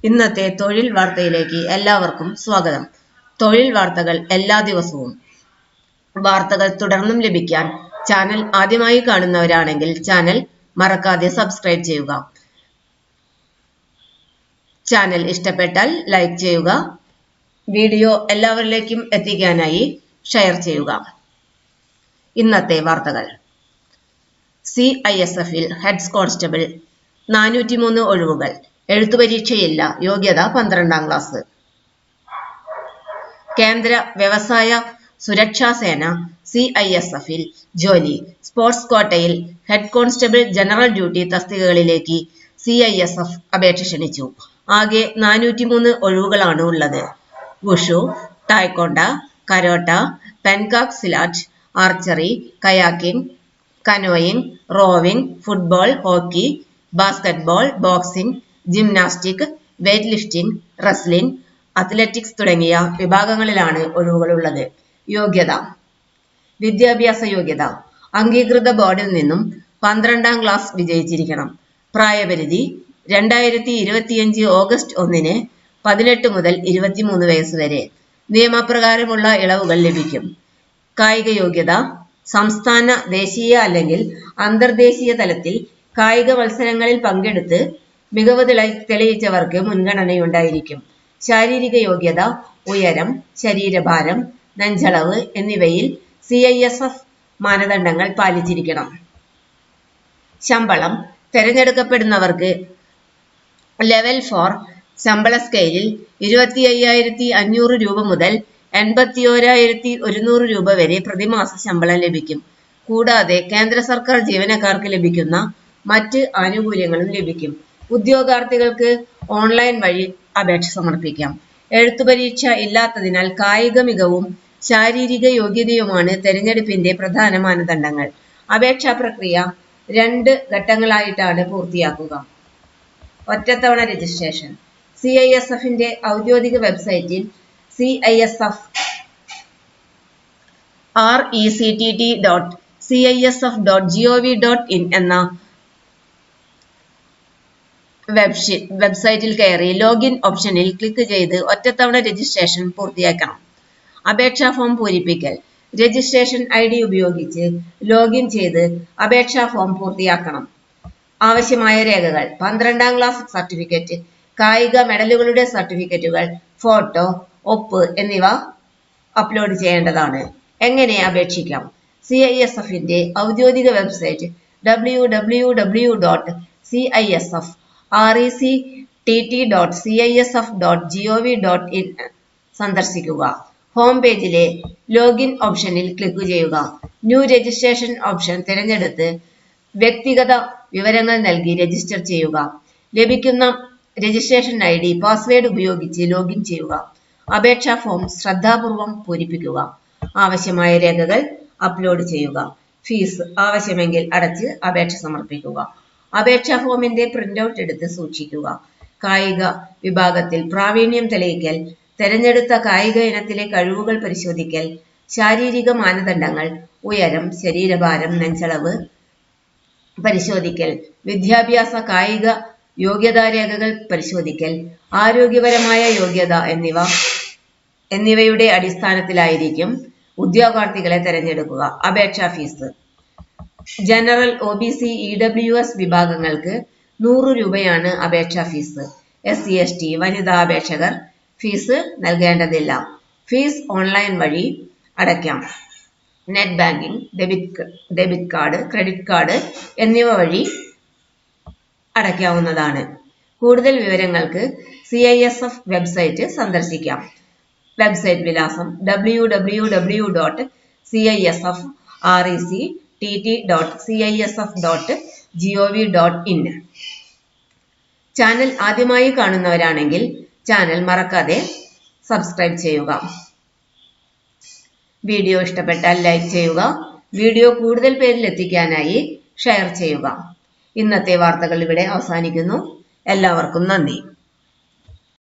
ഇന്നത്തെ തൊഴിൽ വാർത്തയിലേക്ക് എല്ലാവർക്കും സ്വാഗതം. തൊഴിൽ വാർത്തകൾ എല്ലാ ദിവസവും വാർത്തകൾ തുടർന്നും ലഭിക്കാൻ ചാനൽ ആദ്യമായി കാണുന്നവരാണെങ്കിൽ ചാനൽ മറക്കാതെ സബ്സ്ക്രൈബ് ചെയ്യുക. ചാനൽ ഇഷ്ടപ്പെട്ടാൽ ലൈക്ക് ചെയ്യുക. വീഡിയോ എല്ലാവരിലേക്കും എത്തിക്കാനായി ഷെയർ ചെയ്യുക. ഇന്നത്തെ വാർത്തകൾ. CISF-ൽ ഹെഡ് കോൺസ്റ്റബിൾ 403 ഒഴിവുകൾ. എഴുത്തുപരീക്ഷയില്ല. യോഗ്യത 12ാം ക്ലാസ്. കേന്ദ്ര വ്യവസായ സുരക്ഷാ സേന CISF-ൽ ജോലി. സ്പോർട്സ് ക്വാട്ടയിൽ ഹെഡ് കോൺസ്റ്റബിൾ ജനറൽ ഡ്യൂട്ടി തസ്തികകളിലേക്ക് CISF അപേക്ഷ ക്ഷണിച്ചു. ആകെ 403 ഒഴിവുകളാണ് ഉള്ളത്. Wushu, taekwondo, karate, pencak silat, archery, kayaking, canoeing, rowing, football, hockey, basketball, boxing, gymnastic, weight lifting, wrestling, athletics തുടങ്ങിയ വിഭാഗങ്ങളിലാണ് ഒഴിവുകളുള്ളത്. യോഗ്യത. വിദ്യാഭ്യാസ യോഗ്യത അംഗീകൃത ബോർഡിൽ നിന്നും 12ാം ക്ലാസ് വിജയിച്ചിരിക്കണം. പ്രായപരിധി 2025 ഓഗസ്റ്റ് 1 18 മുതൽ 23 വയസ്സ് വരെ. നിയമപ്രകാരമുള്ള ഇളവുകൾ ലഭിക്കും. കായിക യോഗ്യത സംസ്ഥാന, ദേശീയ അല്ലെങ്കിൽ അന്തർദേശീയ തലത്തിൽ കായിക മത്സരങ്ങളിൽ പങ്കെടുത്ത് മികവ് തെളിയിച്ചവർക്ക് മുൻഗണനയുണ്ടായിരിക്കും. ശാരീരിക യോഗ്യത ഉയരം, ശരീരഭാരം, നെഞ്ചളവ് എന്നിവയിൽ CISF മാനദണ്ഡങ്ങൾ പാലിച്ചിരിക്കണം. ശമ്പളം. തെരഞ്ഞെടുക്കപ്പെടുന്നവർക്ക് ലെവൽ 4 ശമ്പള സ്കെയിലിൽ 25,500 രൂപ മുതൽ 81,100 രൂപ വരെ പ്രതിമാസ ശമ്പളം ലഭിക്കും. കൂടാതെ കേന്ദ്ര സർക്കാർ ജീവനക്കാർക്ക് ലഭിക്കുന്ന മറ്റ് ആനുകൂല്യങ്ങളും ലഭിക്കും. ഉദ്യോഗാർത്ഥികൾക്ക് ഓൺലൈൻ വഴി അപേക്ഷ സമർപ്പിക്കാം. എഴുത്തുപരീക്ഷ ഇല്ലാത്തതിനാൽ കായിക മികവും ശാരീരിക യോഗ്യതയുമാണ് തെരഞ്ഞെടുപ്പിന്റെ പ്രധാന മാനദണ്ഡങ്ങൾ. അപേക്ഷാ പ്രക്രിയ 2 ഘട്ടങ്ങളായിട്ടാണ് പൂർത്തിയാക്കുക. ഒറ്റത്തവണ രജിസ്ട്രേഷൻ. CISF-ന്റെ ഔദ്യോഗിക വെബ്സൈറ്റിൽ CISF rect.cisf.gov.in എന്ന വെബ്സൈറ്റിൽ കയറി ലോഗിൻ ഓപ്ഷനിൽ ക്ലിക്ക് ചെയ്ത് ഒറ്റത്തവണ രജിസ്ട്രേഷൻ പൂർത്തിയാക്കണം. അപേക്ഷാ ഫോം പൂരിപ്പിക്കൽ. രജിസ്ട്രേഷൻ ID ഉപയോഗിച്ച് ലോഗിൻ ചെയ്ത് അപേക്ഷാ ഫോം പൂർത്തിയാക്കണം. ആവശ്യമായ രേഖകൾ. 12ാം ക്ലാസ് സർട്ടിഫിക്കറ്റ്, കായിക മെഡലുകളുടെ സർട്ടിഫിക്കറ്റുകൾ, ഫോട്ടോ, ഒപ്പ് എന്നിവ അപ്ലോഡ് ചെയ്യേണ്ടതാണ്. എങ്ങനെ അപേക്ഷിക്കാം? CISF-ന്റെ ഔദ്യോഗിക വെബ്സൈറ്റ് www.rectt.cisf.gov.in സന്ദർശിക്കുക. ഹോം പേജിലെ ലോഗിൻ ഓപ്ഷനിൽ ക്ലിക്ക് ചെയ്യുക. ന്യൂ രജിസ്ട്രേഷൻ ഓപ്ഷൻ തിരഞ്ഞെടുത്ത് വ്യക്തിഗത വിവരങ്ങൾ നൽകി രജിസ്റ്റർ ചെയ്യുക. ലഭിക്കുന്ന രജിസ്ട്രേഷൻ ID, പാസ്വേഡ് ഉപയോഗിച്ച് ലോഗിൻ ചെയ്യുക. അപേക്ഷാ ഫോം ശ്രദ്ധാപൂർവം പൂരിപ്പിക്കുക. ആവശ്യമായ രേഖകൾ അപ്ലോഡ് ചെയ്യുക. ഫീസ് ആവശ്യമെങ്കിൽ അടച്ച് അപേക്ഷ സമർപ്പിക്കുക. അപേക്ഷാ ഫോമിന്റെ പ്രിന്റൌട്ട് എടുത്ത് സൂക്ഷിക്കുക. കായിക വിഭാഗത്തിൽ പ്രാവീണ്യം തെളിയിക്കൽ, തെരഞ്ഞെടുത്ത കായിക ഇനത്തിലെ കഴിവുകൾ പരിശോധിക്കൽ, ശാരീരിക മാനദണ്ഡങ്ങൾ, ഉയരം, ശരീരഭാരം, നെഞ്ചളവ് പരിശോധിക്കൽ, വിദ്യാഭ്യാസ കായിക യോഗ്യതാരേഖകൾ പരിശോധിക്കൽ, ആരോഗ്യപരമായ യോഗ്യത എന്നിവയുടെ അടിസ്ഥാനത്തിലായിരിക്കും ഉദ്യോഗാർത്ഥികളെ തെരഞ്ഞെടുക്കുക. അപേക്ഷാ ഫീസ്. ജനറൽ, OBC, EWS വിഭാഗങ്ങൾക്ക് 100 രൂപയാണ് അപേക്ഷാ ഫീസ്. SC, ST, വനിതാ അപേക്ഷകർ ഫീസ് നൽകേണ്ടതില്ല. ഫീസ് ഓൺലൈൻ വഴി അടയ്ക്കാം. Net banking, debit card, credit card എന്നിവ വഴി അടയ്ക്കാവുന്നതാണ്. കൂടുതൽ വിവരങ്ങൾക്ക് CISF വെബ്സൈറ്റ് സന്ദർശിക്കാം. വെബ്സൈറ്റ് വിലാസം www.cisf.rect.cisf.gov.in. ചാനൽ ആദ്യമായി കാണുന്നവരാണെങ്കിൽ ചാനൽ മറക്കാതെ സബ്സ്ക്രൈബ് ചെയ്യുക. വീഡിയോ ഇഷ്ടപ്പെട്ടാൽ ലൈക്ക് ചെയ്യുക. വീഡിയോ കൂടുതൽ പേരിൽ എത്തിക്കാനായി ഷെയർ ചെയ്യുക. ഇന്നത്തെ വാർത്തകൾ ഇവിടെ അവസാനിക്കുന്നു. എല്ലാവർക്കും നന്ദി.